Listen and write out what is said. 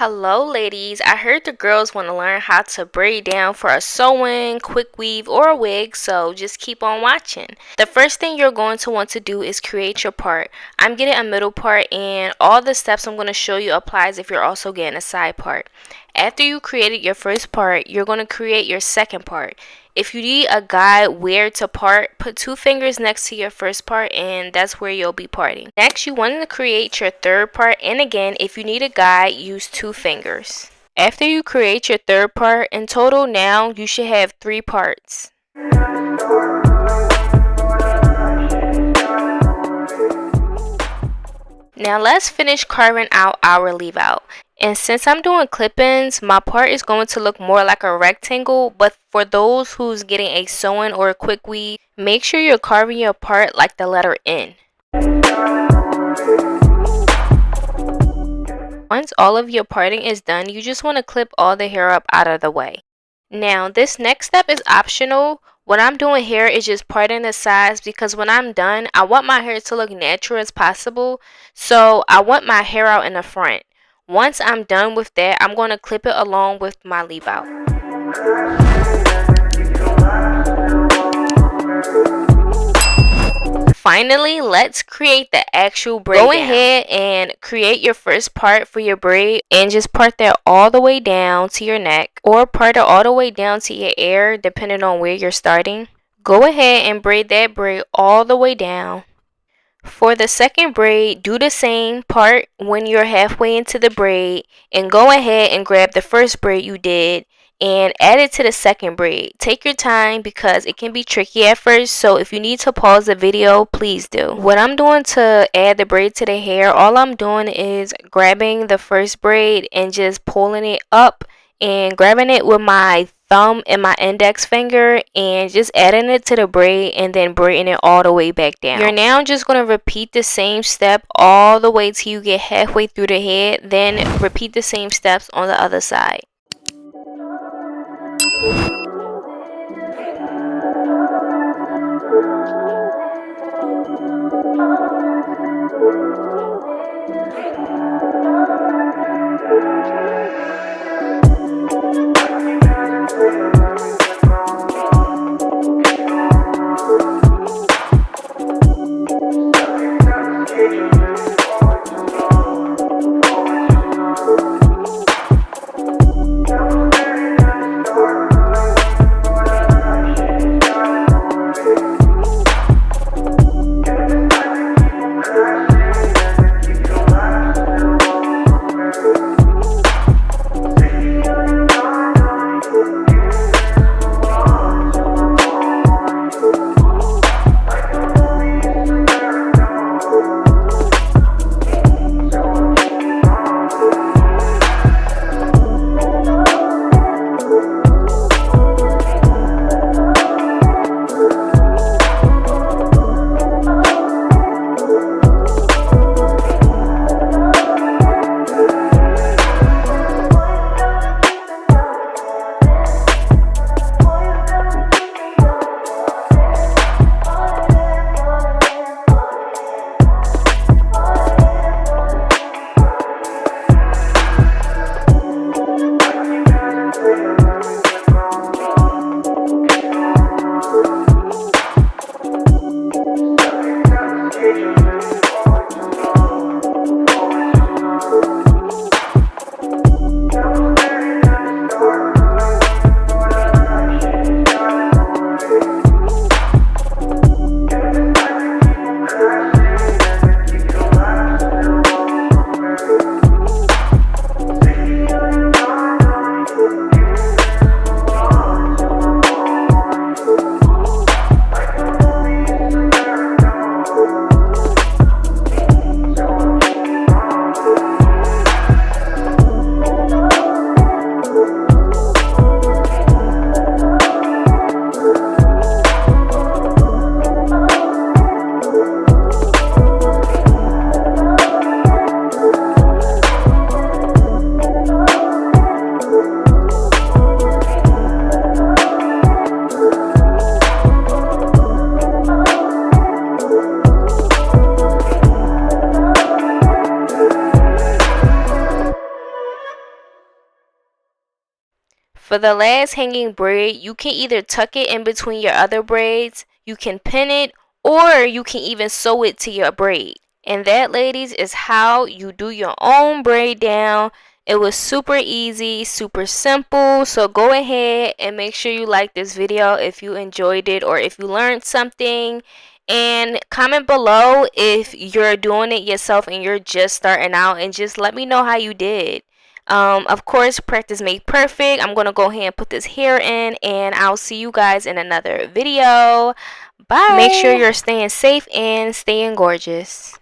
Hello ladies, I heard the girls want to learn how to braid down for a sew-in, quick weave, or a wig, so just keep on watching. The first thing you're going to want to do is create your part. I'm getting a middle part and all the steps I'm going to show you applies if you're also getting a side part. After you created your first part, you're going to create your second part. If you need a guide where to part, put 2 fingers next to your first part and that's where you'll be parting. Next, you want to create your third part, and again, if you need a guide, use 2 fingers. After you create your third part, in total now you should have 3 parts. Now let's finish carving out our leave out. And since I'm doing clip-ins, my part is going to look more like a rectangle, but for those who's getting a sew-in or a quick weave, make sure you're carving your part like the letter N. Once all of your parting is done, you just want to clip all the hair up out of the way. Now this next step is optional. What I'm doing here is just parting the sides because when I'm done, I want my hair to look natural as possible. So I want my hair out in the front. Once I'm done with that, I'm going to clip it along with my leave out. Finally, let's create the actual braid. Go ahead and create your first part for your braid and just part that all the way down to your neck, or part it all the way down to your ear depending on where you're starting. Go ahead and braid that braid all the way down. For the second braid, do the same part when you're halfway into the braid and go ahead and grab the first braid you did and add it to the second braid. Take your time because it can be tricky at first, so if you need to pause the video, please do. What I'm doing to add the braid to the hair, all I'm doing is grabbing the first braid and just pulling it up and grabbing it with my thumb and my index finger and just adding it to the braid and then braiding it all the way back down. You're now just going to repeat the same step all the way till you get halfway through the head, then repeat the same steps on the other side. For the last hanging braid, you can either tuck it in between your other braids, you can pin it, or you can even sew it to your braid. And that, ladies, is how you do your own braid down. It was super easy, super simple. So go ahead and make sure you like this video if you enjoyed it or if you learned something. And comment below if you're doing it yourself and you're just starting out, and just let me know how you did. Of course, practice made perfect. I'm gonna go ahead and put this hair in, and I'll see you guys in another video. Bye. Make sure you're staying safe and staying gorgeous.